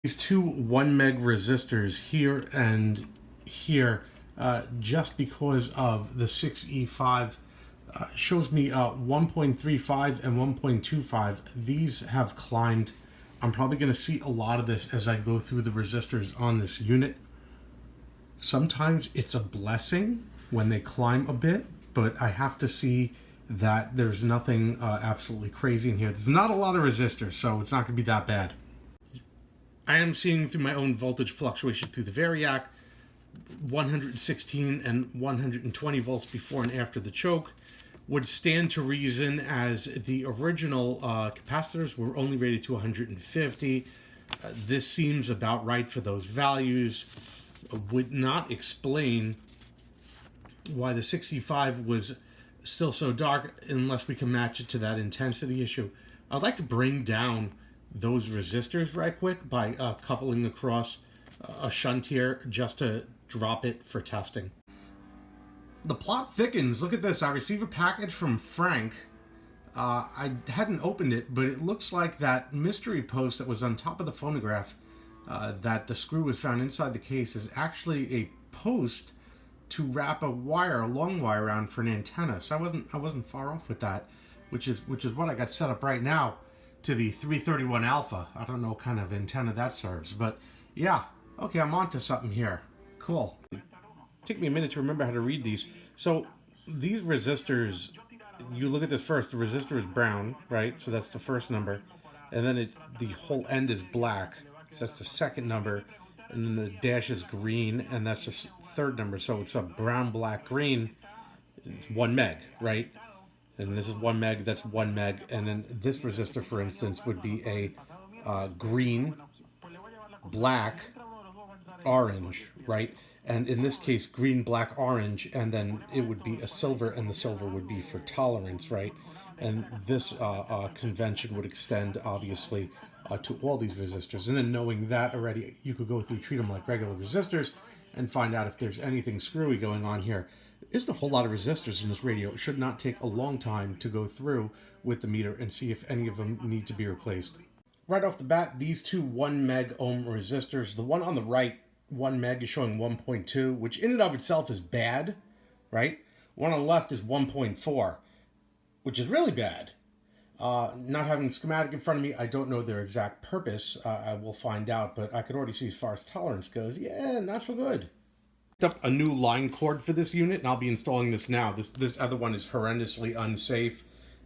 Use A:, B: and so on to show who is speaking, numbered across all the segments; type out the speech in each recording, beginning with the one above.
A: These two 1 meg resistors here and here, just because of the 6E5 shows me 1.35 and 1.25. These have climbed. I'm probably going to see a lot of this as I go through the resistors on this unit. Sometimes it's a blessing when they climb a bit, but I have to see that there's nothing absolutely crazy in here. There's not a lot of resistors, so it's not going to be that bad. I am seeing through my own voltage fluctuation through the variac, 116 and 120 volts before and after the choke would stand to reason, as the original capacitors were only rated to 150. This seems about right for those values. Would not explain why the 65 was still so dark unless we can match it to that intensity issue. I'd like to bring down those resistors right quick by coupling across a shunt here just to drop it for testing. The plot thickens. Look at this. I received a package from Frank. I hadn't opened it, but it looks like that mystery post that was on top of the phonograph, that the screw was found inside the case, is actually a post to wrap a wire, a long wire, around for an antenna. So I wasn't far off with that, which is what I got set up right now to the 331 alpha. I don't know what kind of antenna that serves, but yeah. Okay, I'm onto something here. Cool. Took me a minute to remember how to read these. So these resistors, you look at this first, the resistor is brown, right? So that's the first number. And then the whole end is black. So that's the second number. And then the dash is green, and that's the third number. So it's a brown, black, green. It's 1 meg, right? And this is 1 meg, that's 1 meg. And then this resistor, for instance, would be a green, black, orange, right? And in this case, green, black, orange, and then it would be a silver, and the silver would be for tolerance, right? And this convention would extend, obviously, to all these resistors. And then knowing that already, you could go through, treat them like regular resistors, and find out if there's anything screwy going on here. There isn't a whole lot of resistors in this radio. It should not take a long time to go through with the meter and see if any of them need to be replaced. Right off the bat, these two 1 meg ohm resistors, the one on the right, 1 meg, is showing 1.2, which in and of itself is bad, right? One on the left is 1.4, which is really bad. Not having the schematic in front of me, I don't know their exact purpose. I will find out, but I could already see as far as tolerance goes, yeah, not so good. Picked up a new line cord for this unit, and I'll be installing this now. This other one is horrendously unsafe,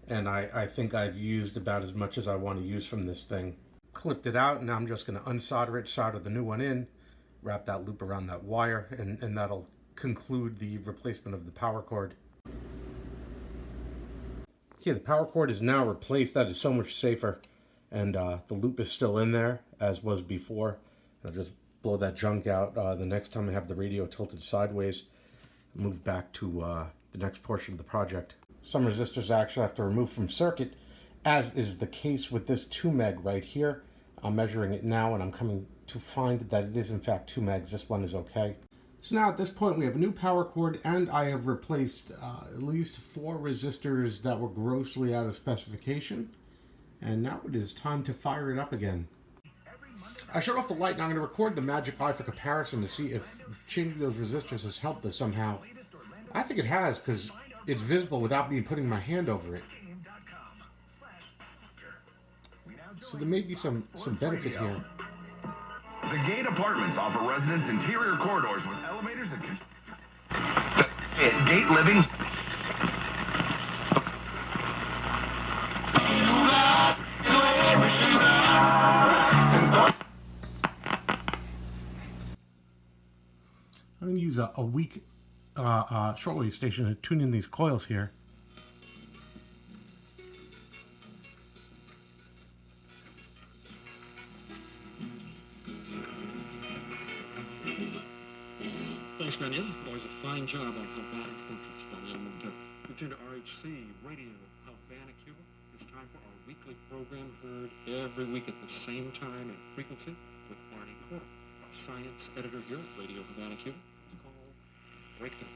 A: and I think I've used about as much as I want to use from this thing. Clipped it out, and now I'm just going to unsolder it, solder the new one in, wrap that loop around that wire, and that'll conclude the replacement of the power cord. Okay, the power cord is now replaced. That is so much safer. And the loop is still in there, as was before. I'll just blow that junk out the next time I have the radio tilted sideways. Move back to the next portion of the project. Some resistors I actually have to remove from circuit, as is the case with this 2 meg right here. I'm measuring it now, and I'm coming to find that it is in fact 2 megs. This one is okay. So now at this point we have a new power cord, and I have replaced at least 4 resistors that were grossly out of specification. And now it is time to fire it up again. I shut off the light, and I'm going to record the magic eye for comparison to see if changing those resistors has helped this somehow. I think it has, because it's visible without me putting my hand over it. So there may be some benefit here.
B: The Gate Apartments offer residents interior corridors with elevators and Gate Living.
A: I'm going to use a weak shortwave station to tune in these coils here.
C: Thanks, Daniel. Always a fine job on Havana conference, Daniel Monter. Return to RHC Radio Havana, Cuba. It's time for our weekly program, heard every week at the same time and frequency with Barney Porter, science editor here at Radio Havana, Cuba. It's called Breakdown.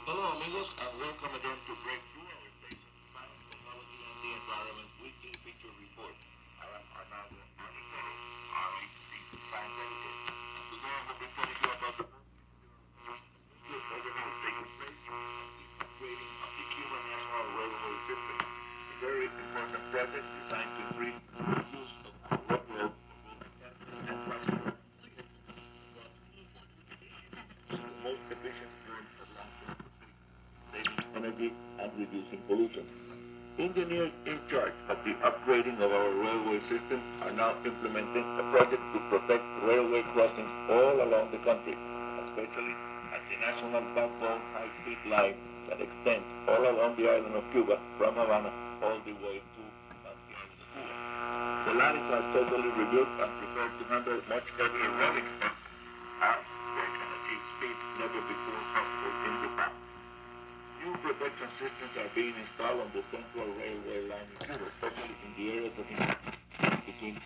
D: Hello, amigos, and welcome again to Breakthrough, our station. Very important project designed to increase the use of railroad and transport. Most efficient means of saving energy and reducing pollution. Engineers in charge of the upgrading of our railway system are now implementing a project to protect railway crossings all along the country, especially at the national backbone high-speed line that extends all along the island of Cuba from Havana all the way to Santiago de Cuba. The lines are totally rebuilt and prepared to handle much heavier rolling stock, and they can achieve speeds never before possible in the past. New protection systems are being installed on the central railway line in Cuba, especially in the areas of between.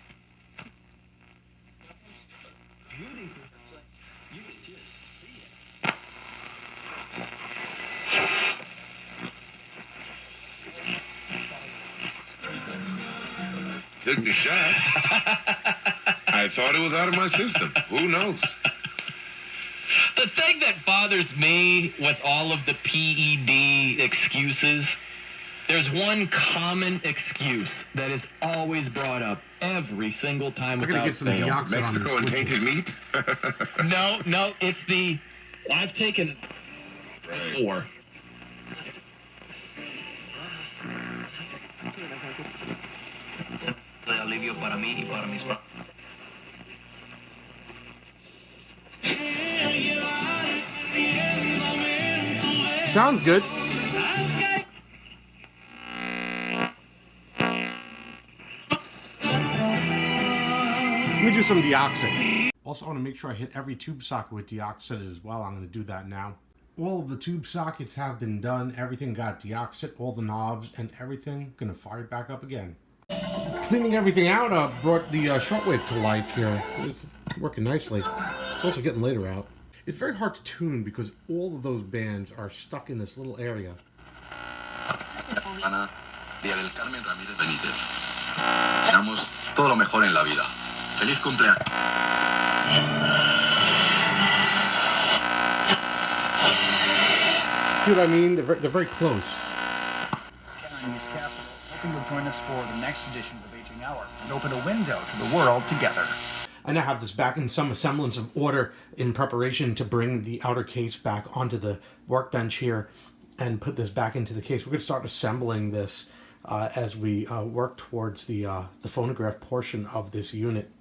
C: Beautiful. You can just see it.
B: Took the shot. I thought it was out of my system. Who knows?
E: The thing that bothers me with all of the PED excuses, there's one common excuse that is always brought up every single time
A: We're gonna
E: without
A: get some
E: fail.
A: deoxit on
B: Mexico and
A: this.
B: tainted meat?
E: No, it's the... I've taken four. Alivio para mí y para mis
A: Sounds good. Let me do some deoxit. Also, I want to make sure I hit every tube socket with deoxit as well. I'm going to do that now. All of the tube sockets have been done. Everything got deoxit, all the knobs and everything. Going to fire it back up again. Cleaning everything out brought the shortwave to life here. It's working nicely. It's also getting later out. It's very hard to tune because all of those bands are stuck in this little area.
F: Havana, Día del Carmen Ramírez Benítez. Deseamos todo lo mejor en la vida. Feliz cumpleaños.
A: See what I mean? They're very close.
G: Chinese capital, hoping you'll join us for the next edition of Aging Hour and open a window to the world together.
A: I now have this back in some semblance of order in preparation to bring the outer case back onto the workbench here and put this back into the case. We're going to start assembling this as we work towards the phonograph portion of this unit.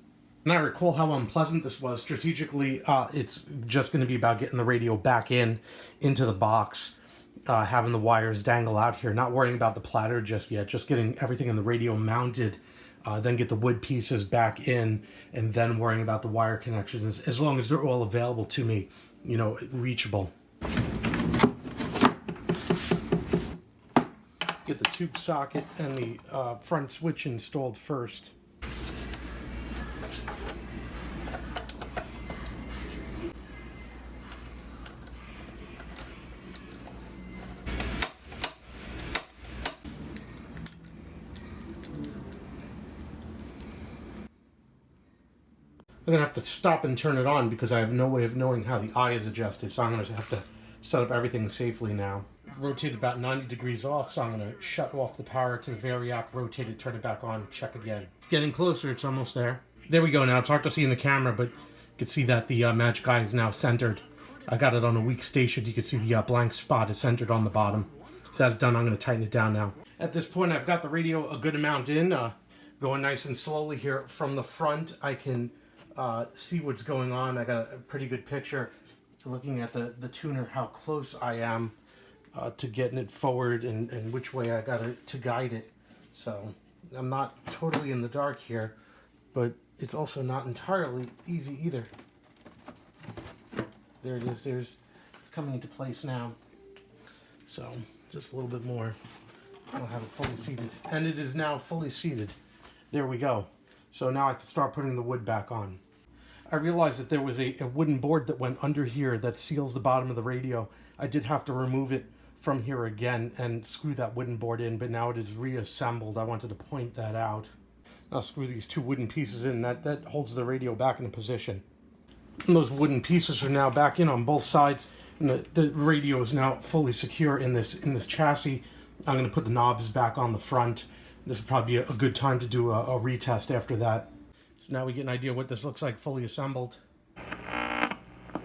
A: And I recall how unpleasant this was strategically. It's just going to be about getting the radio back into the box, having the wires dangle out here, not worrying about the platter just yet, just getting everything in the radio mounted, then get the wood pieces back in, and then worrying about the wire connections, as long as they're all available to me, you know, reachable. Get the tube socket and the front switch installed first. I'm going to have to stop and turn it on because I have no way of knowing how the eye is adjusted, so I'm going to have to set up everything safely now. I've rotated about 90 degrees off, so I'm going to shut off the power to the variac, rotate it, turn it back on, check again. It's getting closer, it's almost there. There we go now. It's hard to see in the camera, but you can see that the magic eye is now centered. I got it on a weak station. You can see the blank spot is centered on the bottom. So that's done. I'm going to tighten it down now. At this point, I've got the radio a good amount in, going nice and slowly here. From the front, I can see what's going on. I got a pretty good picture looking at the tuner, how close I am to getting it forward and which way I got to guide it. So I'm not totally in the dark here, but it's also not entirely easy either. There it is. It's coming into place now. So just a little bit more. I'll have it fully seated. And it is now fully seated. There we go. So now I can start putting the wood back on. I realized that there was a wooden board that went under here that seals the bottom of the radio. I did have to remove it from here again and screw that wooden board in, but now it is reassembled. I wanted to point that out. I'll screw these two wooden pieces in. That holds the radio back into position. And those wooden pieces are now back in on both sides, and the radio is now fully secure in this chassis. I'm going to put the knobs back on the front. This would probably be a good time to do a retest after that. So now we get an idea what this looks like fully assembled. I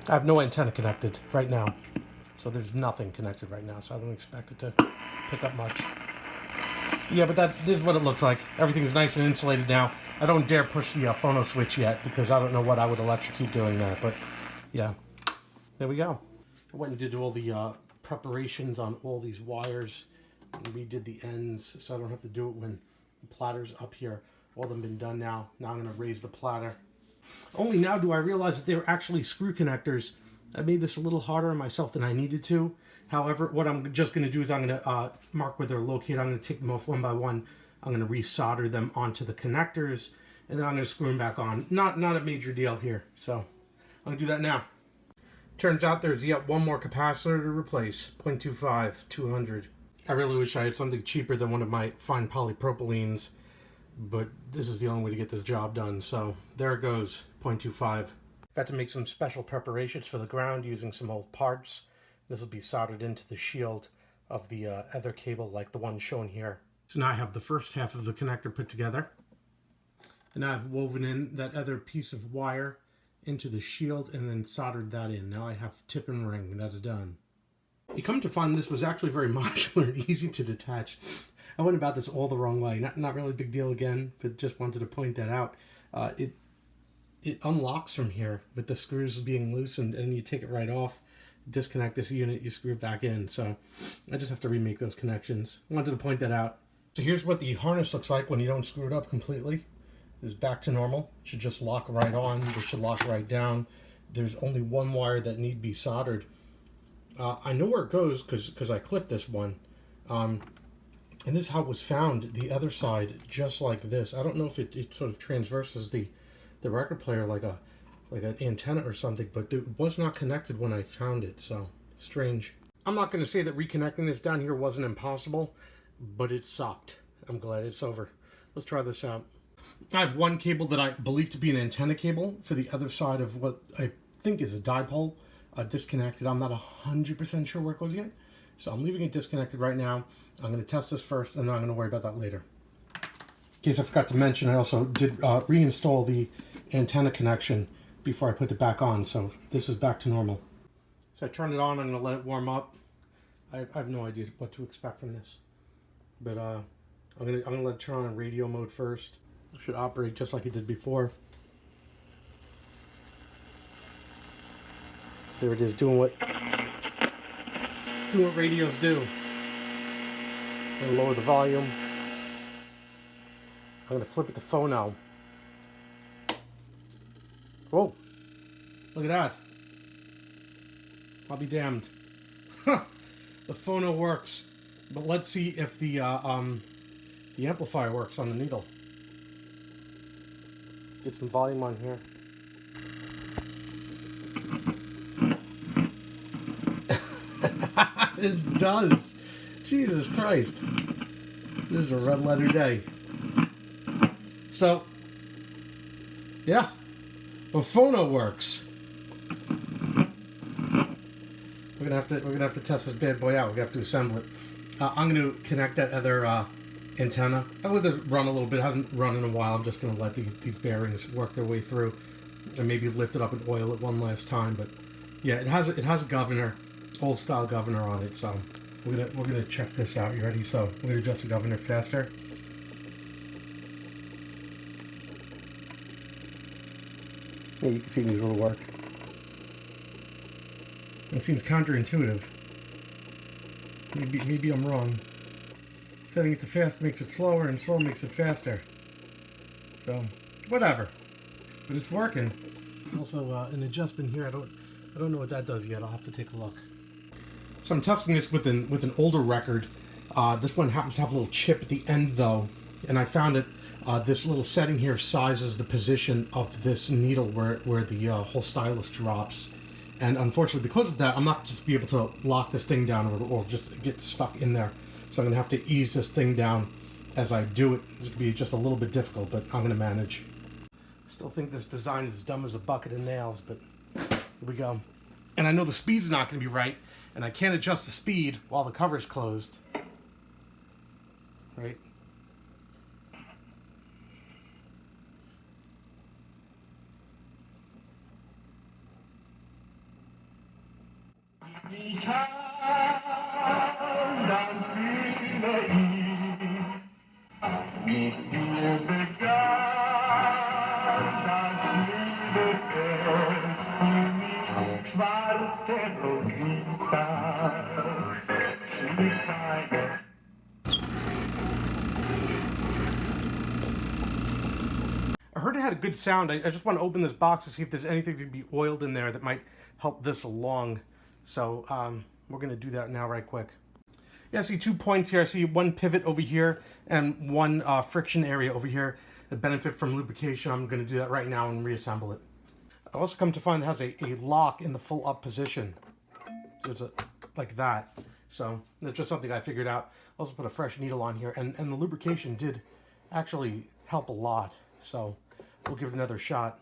A: have no antenna connected right now, so there's nothing connected right now, so I don't expect it to pick up much. Yeah, but this is what it looks like. Everything's nice and insulated now. I don't dare push the phono switch yet because I don't know what I would electrocute doing there, but yeah, there we go. I went and did all the preparations on all these wires and redid the ends so I don't have to do it when the platter's up here. All of them been done now. Now I'm going to raise the platter. Only now do I realize that they were actually screw connectors. I made this a little harder on myself than I needed to. However, what I'm just going to do is I'm going to mark where they're located. I'm going to take them off one by one. I'm going to resolder them onto the connectors, and then I'm going to screw them back on. Not a major deal here, so I'm going to do that now. Turns out there's yet one more capacitor to replace, 0.25, 200. I really wish I had something cheaper than one of my fine polypropylenes, but this is the only way to get this job done, so there it goes, 0.25. I've had to make some special preparations for the ground using some old parts. This will be soldered into the shield of the other cable like the one shown here. So now I have the first half of the connector put together. And now I've woven in that other piece of wire into the shield and then soldered that in. Now I have tip and ring, and that's done. You come to find this was actually very modular and easy to detach. I went about this all the wrong way. Not really a big deal again, but just wanted to point that out. It unlocks from here with the screws being loosened, and you take it right off, disconnect this unit, you screw it back in. So I just have to remake those connections. I wanted to point that out. So here's what the harness looks like when you don't screw it up completely. It's back to normal. It should just lock right on. It should lock right down. There's only one wire that need be soldered. I know where it goes because I clipped this one. And this is how it was found, the other side, just like this. I don't know if it sort of transverses the record player like an antenna or something, but it was not connected when I found it, so strange. I'm not going to say that reconnecting this down here wasn't impossible, but it sucked. I'm glad it's over. Let's try this out. I have one cable that I believe to be an antenna cable for the other side of what I think is a dipole, disconnected. I'm not 100% sure where it goes yet, so I'm leaving it disconnected right now. I'm going to test this first, and then I'm going to worry about that later. In case I forgot to mention, I also did reinstall the antenna connection before I put it back on, so this is back to normal. So I turned it on. I'm going to let it warm up. I have no idea what to expect from this, but I'm going to let it turn on in radio mode first. It should operate just like it did before. There it is, doing what radios do. I'm going to lower the volume. I'm going to flip it to phono. Whoa! Look at that. I'll be damned. The phono works, but let's see if the amplifier works on the needle. Get some volume on here. It does. Jesus Christ. This is a red letter day. So, yeah. Well, phono works. We're gonna have to test this bad boy out. We're gonna have to assemble it. I'm gonna connect that other antenna. I'll let this run a little bit. It hasn't run in a while. I'm just gonna let these bearings work their way through, and maybe lift it up and oil it one last time. But yeah, it has a governor, old style governor on it. So we're gonna check this out. You ready? So we're gonna adjust the governor faster. Yeah, you can see these little work. It seems counterintuitive. Maybe I'm wrong. Setting it to fast makes it slower, and slow makes it faster. So, whatever. But it's working. There's also an adjustment here. I don't know what that does yet. I'll have to take a look. So I'm testing this with an older record. This one happens to have a little chip at the end though, and I found it. This little setting here sizes the position of this needle where the whole stylus drops. And unfortunately, because of that, I'm not just be able to lock this thing down or just get stuck in there. So I'm going to have to ease this thing down as I do it. It's going to be just a little bit difficult, but I'm going to manage. I still think this design is dumb as a bucket of nails, but Here we go. And I know the speed's not going to be right, and I can't adjust the speed while the cover's closed. Right? I heard it had a good sound. I just want to open this box to see if there's anything to be oiled in there that might help this along. So we're going to do that now right quick. Yeah, I see 2 points here. I see one pivot over here and one friction area over here that benefit from lubrication. I'm going to do that right now and reassemble it. I also come to find it has a lock in the full up position. There's a like that. So that's just something I figured out. Also put a fresh needle on here, and the lubrication did actually help a lot. So we'll give it another shot.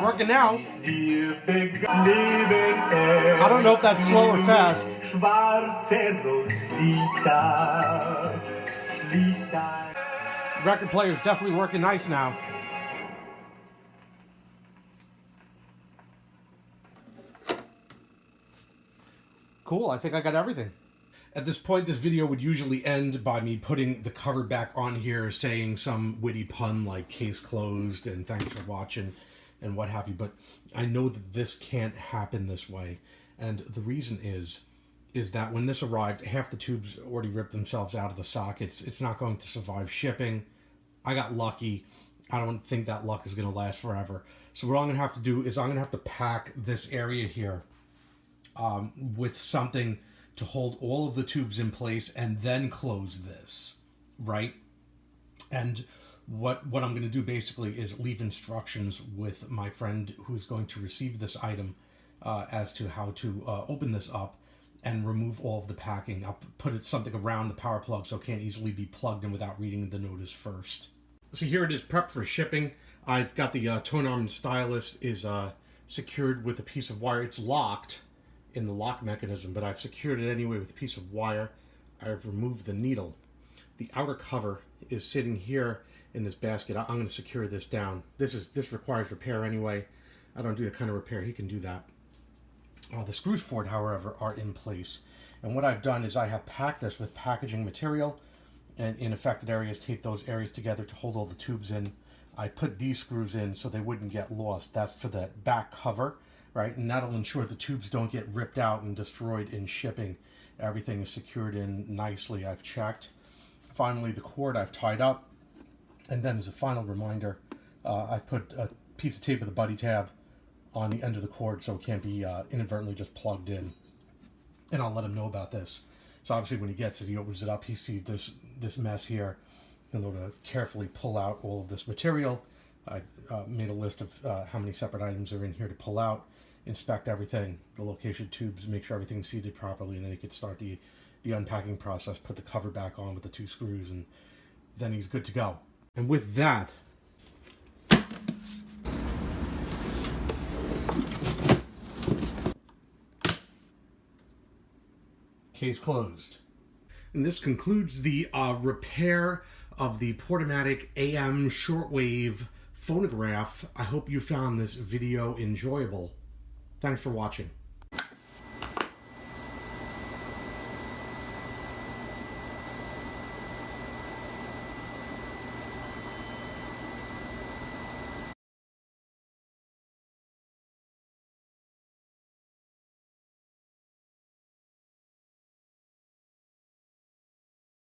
A: Working now. I don't know if that's slow or fast. Record player's definitely working nice now. Cool, I think I got everything. At this point, this video would usually end by me putting the cover back on here, saying some witty pun like case closed and thanks for watching and what have you, but I know that this can't happen this way. And the reason is that when this arrived, half the tubes already ripped themselves out of the sockets. It's not going to survive shipping. I got lucky. I don't think that luck is going to last forever. So what I'm going to have to do is I'm going to have to pack this area here with something to hold all of the tubes in place and then close this, right? And what I'm going to do basically is leave instructions with my friend who's going to receive this item as to how to open this up and remove all of the packing. I'll put something around the power plug so it can't easily be plugged in without reading the notice first. So here it is, prepped for shipping. I've got the tone arm stylus is secured with a piece of wire. It's locked in the lock mechanism, but I've secured it anyway with a piece of wire. I've removed the needle. The outer cover is sitting here in this basket. I'm going to secure this down. This requires repair anyway. I don't do the kind of repair he can do that. The screws for it, however, are in place. And what I've done is I have packed this with packaging material and in affected areas, taped those areas together to hold all the tubes in. I put these screws in so they wouldn't get lost. That's for the back cover, right? And that'll ensure the tubes don't get ripped out and destroyed in shipping. Everything is secured in nicely. I've checked. Finally, the cord I've tied up. And then as a final reminder, I've put a piece of tape with a buddy tab on the end of the cord so it can't be inadvertently just plugged in. And I'll let him know about this. So obviously when he gets it, he opens it up, he sees this mess here. In order to carefully pull out all of this material, I made a list of how many separate items are in here to pull out, inspect everything, the location tubes, make sure everything's seated properly, and then he could start the unpacking process, put the cover back on with the 2 screws, and then he's good to go. And with that, case closed. And this concludes the repair of the Port-o-matic AM shortwave phonograph. I hope you found this video enjoyable. Thanks for watching.